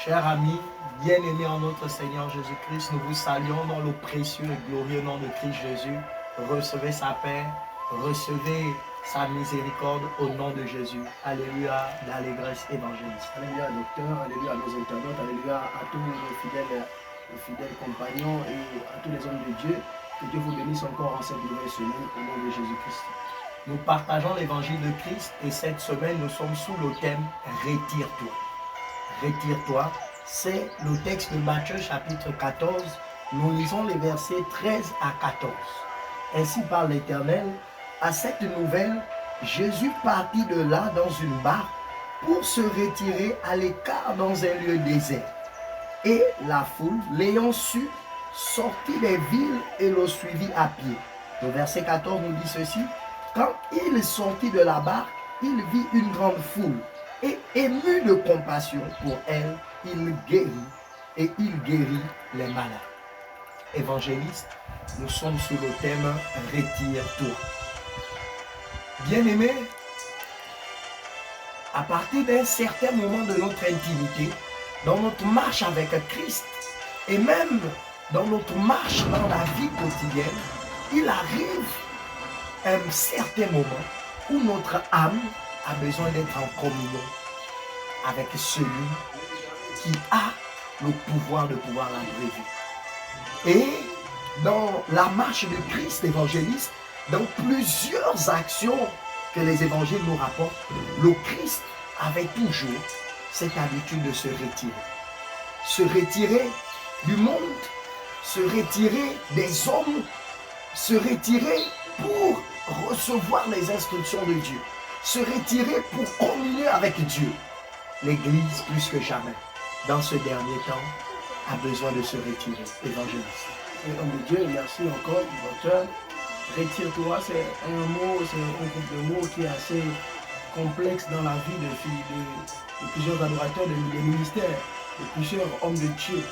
Chers amis, bien-aimés en notre Seigneur Jésus-Christ, nous vous saluons dans le précieux et glorieux nom de Christ Jésus. Recevez sa paix, recevez sa miséricorde au nom de Jésus. Alléluia, l'allégresse évangéliste. Alléluia, docteur, alléluia à nos internautes, alléluia à tous nos fidèles compagnons et à tous les hommes de Dieu. Que Dieu vous bénisse encore en cette nouvelle semaine au nom de Jésus-Christ. Nous partageons l'évangile de Christ et cette semaine, nous sommes sous le thème « Retire-toi ». Retire-toi, c'est le texte de Matthieu chapitre 14. Nous lisons les versets 13 à 14. Ainsi parle l'Éternel. À cette nouvelle, Jésus partit de là dans une barque pour se retirer à l'écart dans un lieu désert. Et la foule, l'ayant su, sortit des villes et le suivit à pied. Le verset 14 nous dit ceci. Quand il sortit de la barque, il vit une grande foule. Et ému de compassion pour elle, il guérit les malades. Évangéliste, nous sommes sous le thème « Retire-toi ». Bien-aimés, à partir d'un certain moment de notre intimité, dans notre marche avec Christ, et même dans notre marche dans la vie quotidienne, il arrive un certain moment où notre âme a besoin d'être en communion avec celui qui a le pouvoir de pouvoir la revivre. Et dans la marche de Christ évangéliste, dans plusieurs actions que les évangiles nous rapportent, le Christ avait toujours cette habitude de se retirer. Se retirer du monde, se retirer des hommes, se retirer pour recevoir les instructions de Dieu, se retirer pour communier avec Dieu. L'Église, plus que jamais, dans ce dernier temps, a besoin de se retirer. Évangéliste. Et homme de Dieu, merci encore, docteur. Retire-toi, c'est un mot, c'est un groupe de mots qui est assez complexe dans la vie de plusieurs adorateurs, des ministères, de plusieurs hommes de Dieu.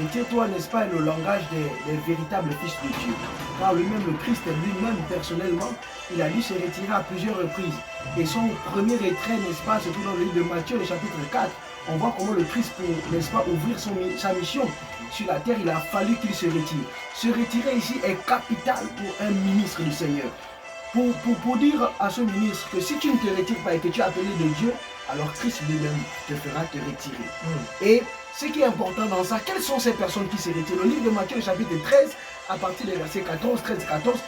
Retire-toi, n'est-ce pas, est le langage des véritables fils de Dieu. Car lui-même, le Christ, lui-même, personnellement, il a dû se retirer à plusieurs reprises. Et son premier retrait, n'est-ce pas, surtout dans le livre de Matthieu, le chapitre 4, on voit comment le Christ, pour, n'est-ce pas, ouvrir sa mission sur la terre, il a fallu qu'il se retire. Se retirer ici est capital pour un ministre du Seigneur. Pour dire à ce ministre que si tu ne te retires pas et que tu es appelé de Dieu, alors Christ lui-même te fera te retirer. Et ce qui est important dans ça, quelles sont ces personnes qui se retirent? Le livre de Matthieu, le chapitre 13, à partir des versets 14, 13, 14,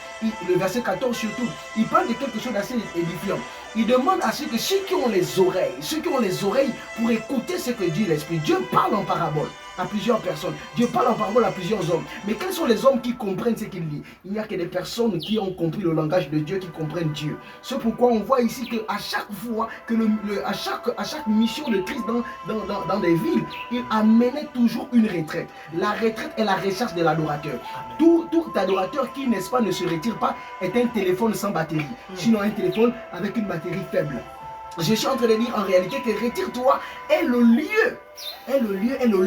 le verset 14 surtout, il parle de quelque chose d'assez édifiant. Il demande à ceux qui ont les oreilles pour écouter ce que dit l'Esprit. Dieu parle en parabole à plusieurs personnes. Dieu parle en parabole à plusieurs hommes. Mais quels sont les hommes qui comprennent ce qu'il dit? Il n'y a que des personnes qui ont compris le langage de Dieu, qui comprennent Dieu. C'est pourquoi on voit ici qu'à chaque fois, à chaque mission de Christ dans des villes, il amenait toujours une retraite. La retraite est la recherche de l'adorateur. Tout adorateur qui, n'est-ce pas, ne se retire pas est un téléphone sans batterie. Sinon un téléphone avec une batterie faible. Je suis en train de dire en réalité que retire-toi est le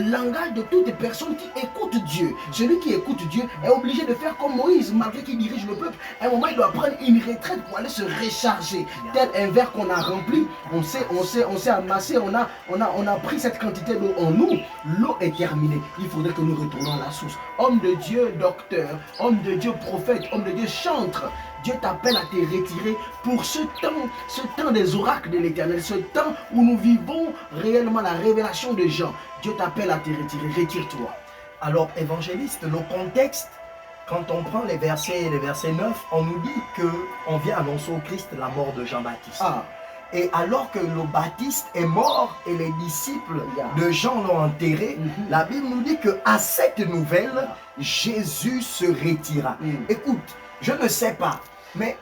langage de toutes les personnes qui écoutent Dieu. Celui qui écoute Dieu est obligé de faire comme Moïse, malgré qu'il dirige le peuple. À un moment, il doit prendre une retraite pour aller se recharger. Tel un verre qu'on a rempli, on s'est amassé, on a pris cette quantité d'eau en nous. L'eau est terminée. Il faudrait que nous retournions à la source. Homme de Dieu, docteur, homme de Dieu, prophète, homme de Dieu, chantre. Dieu t'appelle à te retirer pour ce temps des oracles de l'Éternel, ce temps où nous vivons réellement la révélation de Jean. Dieu t'appelle à te retirer, retire-toi. Alors, évangéliste, le contexte, quand on prend les versets 9, on nous dit qu'on vient annoncer au Christ la mort de Jean-Baptiste. Et alors que le Baptiste est mort et les disciples de Jean l'ont enterré, la Bible nous dit qu'à cette nouvelle, Jésus se retira. Écoute, je ne sais pas, mais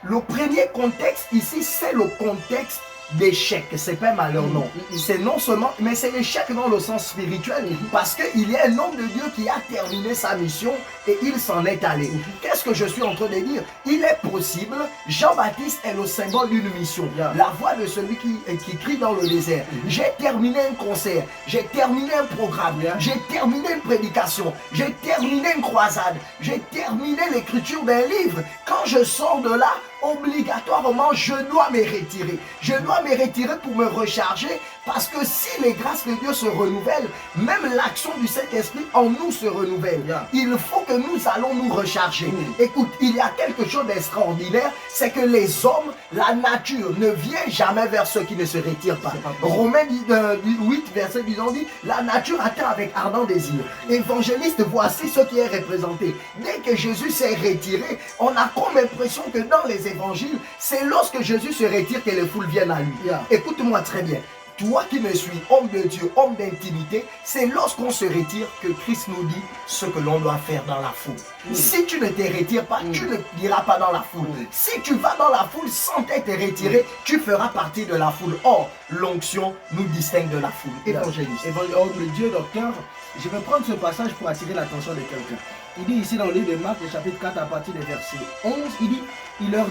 le premier contexte ici, c'est le contexte d'échec. C'est pas malheur, non. C'est non seulement, mais c'est l'échec dans le sens spirituel, parce qu'il y a un homme de Dieu qui a terminé sa mission et il s'en est allé. Qu'est-ce que je suis en train de dire? Il est possible, Jean-Baptiste est le symbole d'une mission, la voix de celui qui crie dans le désert. J'ai terminé un concert, j'ai terminé un programme, j'ai terminé une prédication, j'ai terminé une croisade, j'ai terminé l'écriture d'un livre. Quand je sors de là, obligatoirement, je dois me retirer. Je dois me retirer pour me recharger, Parce que si les grâces de Dieu se renouvellent, même l'action du Saint-Esprit en nous se renouvelle. Il faut que nous allons nous recharger. Écoute, il y a quelque chose d'extraordinaire, c'est que les hommes, la nature ne vient jamais vers ceux qui ne se retirent pas. Romains 8, verset 10, on dit, la nature attend avec ardent désir. Évangéliste, voici ce qui est représenté. Dès que Jésus s'est retiré, on a comme l'impression que dans les évangiles, c'est lorsque Jésus se retire que les foules viennent à lui. Écoute-moi très bien. Toi qui me suis, homme de Dieu, homme d'intimité, c'est lorsqu'on se retire que Christ nous dit ce que l'on doit faire dans la foule. Si tu ne te retires pas, tu ne iras pas dans la foule. Si tu vas dans la foule sans t'être retiré, tu feras partie de la foule. Or, l'onction nous distingue de la foule. Évangéliste. Homme de Dieu, docteur, je vais prendre ce passage pour attirer l'attention de quelqu'un. Il dit ici dans le livre de Marc, le chapitre 4, à partir du verset 11, il dit, il leur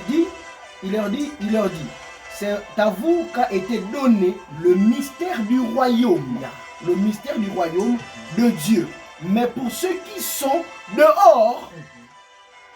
dit, c'est à vous qu'a été donné le mystère du royaume. Le mystère du royaume de Dieu. Mais pour ceux qui sont dehors,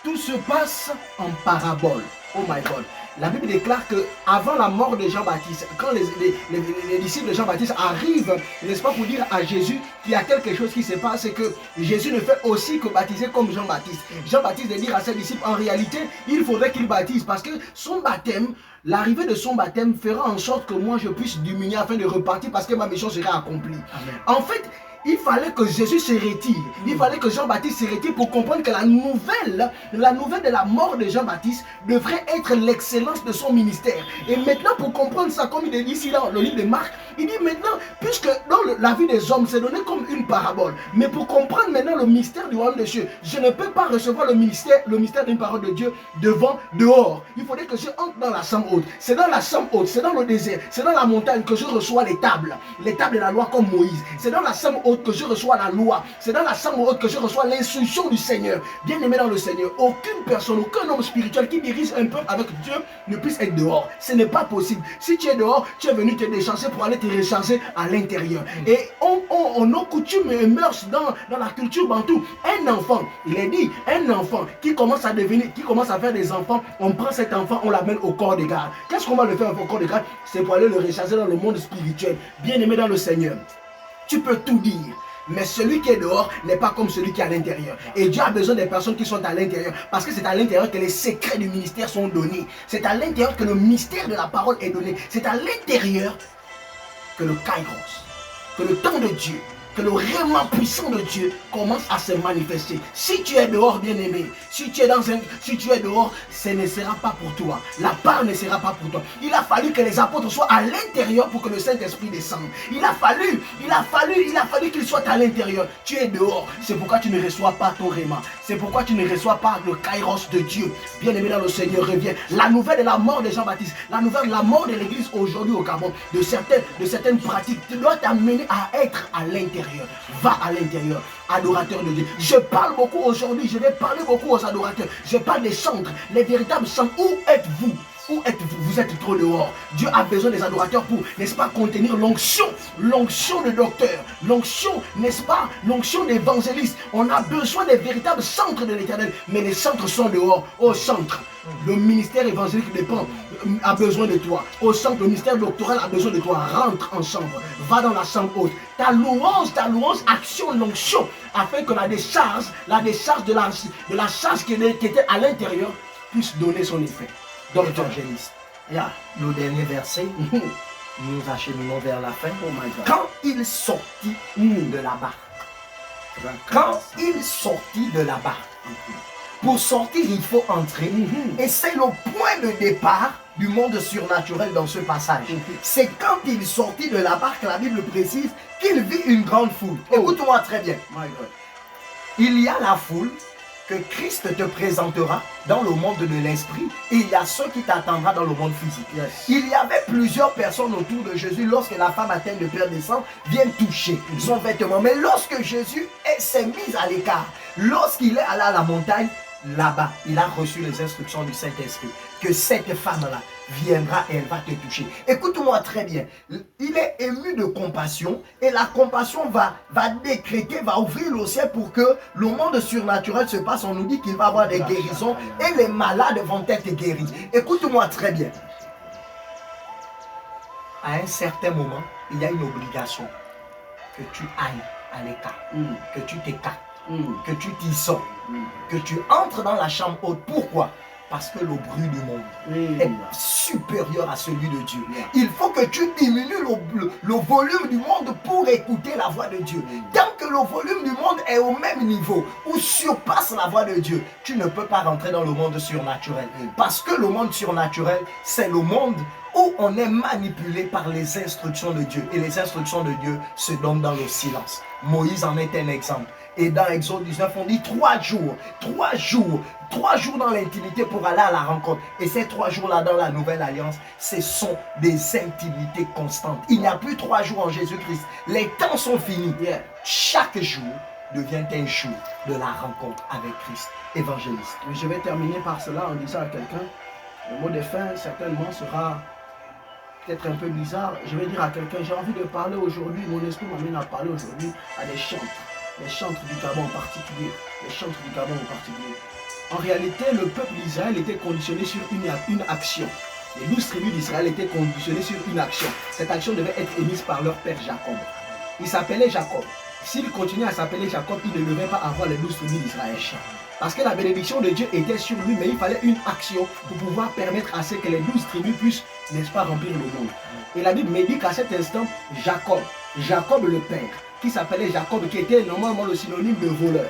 tout se passe en parabole. Oh my God. La Bible déclare que avant la mort de Jean-Baptiste, quand les disciples de Jean-Baptiste arrivent, n'est-ce pas, pour dire à Jésus qu'il y a quelque chose qui se passe, c'est que Jésus ne fait aussi que baptiser comme Jean-Baptiste. Jean-Baptiste de dire à ses disciples, en réalité, il faudrait qu'il baptise parce que son baptême, l'arrivée de son baptême fera en sorte que moi je puisse diminuer afin de repartir parce que ma mission sera accomplie. Amen. En fait, il fallait que Jésus se retire. Il fallait que Jean-Baptiste se retire pour comprendre que la nouvelle de la mort de Jean-Baptiste devrait être l'excellence de son ministère. Et maintenant, pour comprendre ça, comme il est dit ici dans le livre de Marc, il dit maintenant, puisque dans la vie des hommes, c'est donné comme une parabole. Mais pour comprendre maintenant le mystère du royaume de Dieu, je ne peux pas recevoir le mystère d'une parole de Dieu dehors. Il faudrait que je entre dans la chambre haute. C'est dans la chambre haute, c'est dans le désert, c'est dans la montagne que je reçois les tables de la loi comme Moïse. C'est dans la chambre haute que je reçois la loi. C'est dans la chambre haute que je reçois l'instruction du Seigneur. Bien aimé dans le Seigneur, aucune personne, aucun homme spirituel qui dirige un peuple avec Dieu ne puisse être dehors. Ce n'est pas possible. Si tu es dehors, tu es venu te décharger pour aller te recharger à l'intérieur. Et on nos coutumes et mœurs dans la culture bantou, un enfant, il est dit, un enfant qui commence à faire des enfants, on prend cet enfant, on l'amène au corps de garde. Qu'est-ce qu'on va le faire au corps de garde? C'est pour aller le recharger dans le monde spirituel. Bien aimé dans le Seigneur, tu peux tout dire, mais celui qui est dehors n'est pas comme celui qui est à l'intérieur. Et Dieu a besoin des personnes qui sont à l'intérieur, parce que c'est à l'intérieur que les secrets du ministère sont donnés. C'est à l'intérieur que le mystère de la parole est donné. C'est à l'intérieur que le kairos, que le temps de Dieu, que le réellement puissant de Dieu commence à se manifester. Si tu es dehors, bien-aimé, si tu es dehors, ce ne sera pas pour toi. La part ne sera pas pour toi. Il a fallu que les apôtres soient à l'intérieur pour que le Saint-Esprit descende. Il a fallu qu'ils soient à l'intérieur. Tu es dehors. C'est pourquoi tu ne reçois pas ton réma. C'est pourquoi tu ne reçois pas le kairos de Dieu. Bien-aimé dans le Seigneur, reviens. La nouvelle de la mort de Jean-Baptiste, la nouvelle de la mort de l'église aujourd'hui au Gabon, de certaines pratiques, tu dois t'amener à être à l'intérieur. Va à l'intérieur, adorateur de Dieu. Je parle beaucoup aujourd'hui, je vais parler beaucoup aux adorateurs. Je parle des chantres, les véritables chantres. Où êtes-vous? Où êtes-vous? Vous êtes trop dehors. Dieu a besoin des adorateurs pour, n'est-ce pas, contenir l'onction de docteur, l'onction, n'est-ce pas, l'onction d'évangéliste. On a besoin des véritables chantres de l'Éternel, mais les chantres sont dehors. Ô chantre, le ministère évangélique a besoin de toi. Au centre, le ministère doctoral a besoin de toi. Rentre en chambre, va dans la chambre haute. Ta louange, action l'onction, afin que la décharge de la charge qui était à l'intérieur puisse donner son effet. Donc, évangéliste. Le dernier verset, nous acheminons vers la fin. Oh my God. Quand il sortit de la barque, pour sortir, il faut entrer. Et c'est le point de départ du monde surnaturel dans ce passage. C'est quand il sortit de la barque, la Bible précise, qu'il vit une grande foule. Écoute-moi très bien. My God. Il y a la foule que Christ te présentera dans le monde de l'esprit, et il y a ceux qui t'attendra dans le monde physique. Yes. Il y avait plusieurs personnes autour de Jésus lorsque la femme atteinte de perte de sang vient toucher son vêtement. Mais lorsque Jésus s'est mis à l'écart, lorsqu'il est allé à la montagne, là-bas, il a reçu les instructions du Saint-Esprit que cette femme-là viendra et elle va te toucher. Écoute-moi très bien. Il est ému de compassion et la compassion va décréter, va ouvrir le ciel pour que le monde surnaturel se passe. On nous dit qu'il va y avoir des guérisons et les malades vont être guéris. Écoute-moi très bien. À un certain moment, il y a une obligation que tu ailles à l'écart, que tu t'écartes, que tu t'isoles, que tu entres dans la chambre haute. Pourquoi? Parce que le bruit du monde est supérieur à celui de Dieu. Il faut que tu diminues le volume du monde pour écouter la voix de Dieu. Tant que le volume du monde est au même niveau ou surpasse la voix de Dieu, tu ne peux pas rentrer dans le monde surnaturel. Parce que le monde surnaturel, c'est le monde où on est manipulé par les instructions de Dieu. Et les instructions de Dieu se donnent dans le silence. Moïse en est un exemple. Et dans Exode 19, on dit 3 jours dans l'intimité pour aller à la rencontre. Et ces 3 jours-là dans la nouvelle alliance, ce sont des intimités constantes. Il n'y a plus 3 jours en Jésus-Christ. Les temps sont finis. Chaque jour devient un jour de la rencontre avec Christ, évangéliste. Je vais terminer par cela en disant à quelqu'un, le mot de fin certainement sera peut-être un peu bizarre. Je vais dire à quelqu'un, j'ai envie de parler aujourd'hui, mon esprit m'amène à parler aujourd'hui à des chantres. Les chantres du Gabon en particulier. Les chantres du Gabon en particulier. En réalité, le peuple d'Israël était conditionné sur une action. Les 12 tribus d'Israël étaient conditionnées sur une action. Cette action devait être émise par leur père Jacob. Il s'appelait Jacob. S'il continuait à s'appeler Jacob, il ne devait pas avoir les 12 tribus d'Israël. Parce que la bénédiction de Dieu était sur lui, mais il fallait une action pour pouvoir permettre à ce que les 12 tribus puissent, n'est-ce pas, remplir le monde. Et la Bible me dit qu'à cet instant, Jacob le père, qui s'appelait Jacob, qui était normalement le synonyme de voleur.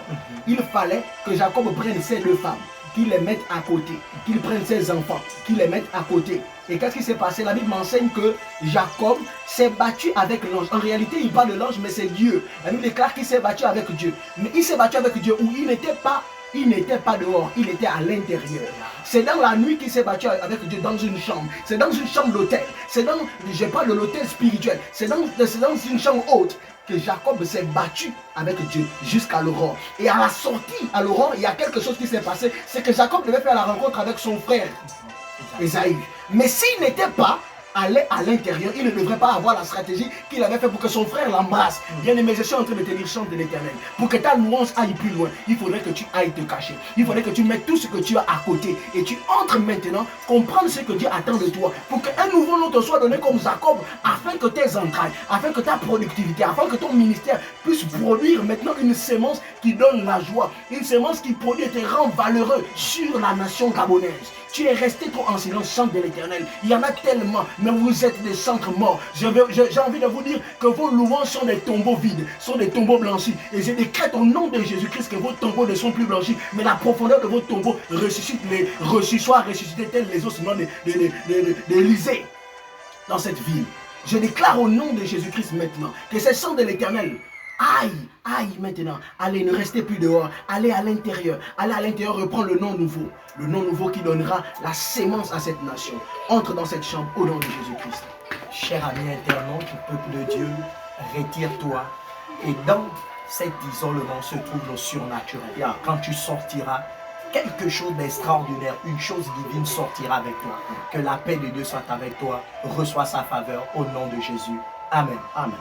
Il fallait que Jacob prenne ses 2 femmes, qu'il les mette à côté, qu'il prenne ses enfants, qu'il les mette à côté. Et qu'est-ce qui s'est passé? La Bible m'enseigne que Jacob s'est battu avec l'ange. En réalité, il parle de l'ange, mais c'est Dieu. La Bible déclare qu'il s'est battu avec Dieu. Mais il s'est battu avec Dieu où il n'était pas dehors, il était à l'intérieur. C'est dans la nuit qu'il s'est battu avec Dieu dans une chambre. C'est dans une chambre d'hôtel. Je parle de l'hôtel spirituel. C'est dans une chambre haute que Jacob s'est battu avec Dieu jusqu'à l'aurore. Et à la sortie, à l'aurore, il y a quelque chose qui s'est passé. C'est que Jacob devait faire la rencontre avec son frère Ésaü. Mais s'il n'était pas allé à l'intérieur, il ne devrait pas avoir la stratégie qu'il avait fait pour que son frère l'embrasse. Bien aimé, je suis en train de te dire, chante de l'Éternel. Pour que ta louange aille plus loin, il faudrait que tu ailles te cacher. Il faudrait que tu mettes tout ce que tu as à côté. Et tu entres maintenant, comprendre ce que Dieu attend de toi. Pour qu'un nouveau nom te soit donné comme Jacob, afin que tes entrailles, afin que ta productivité, afin que ton ministère puisse produire maintenant une sémence qui donne la joie. Une sémence qui produit et te rend valeureux sur la nation gabonaise. Tu es resté trop en silence, chante de l'Éternel. Il y en a tellement, mais vous êtes des centres morts. J'ai envie de vous dire que vos louanges sont des tombeaux vides, sont des tombeaux blanchis. Et je décrète au nom de Jésus-Christ que vos tombeaux ne sont plus blanchis, mais la profondeur de vos tombeaux soit ressuscité tel les ossements d'Élysée dans cette ville. Je déclare au nom de Jésus-Christ maintenant que ces chants de l'Éternel, aïe maintenant, allez, ne restez plus dehors, allez à l'intérieur, reprends le nom nouveau qui donnera la sémence à cette nation. Entre dans cette chambre au nom de Jésus-Christ. Cher ami internaute, peuple de Dieu, retire-toi. Et dans cet isolement se trouve le surnaturel. Quand tu sortiras, quelque chose d'extraordinaire, une chose divine sortira avec toi. Que la paix de Dieu soit avec toi. Reçois sa faveur au nom de Jésus. Amen. Amen.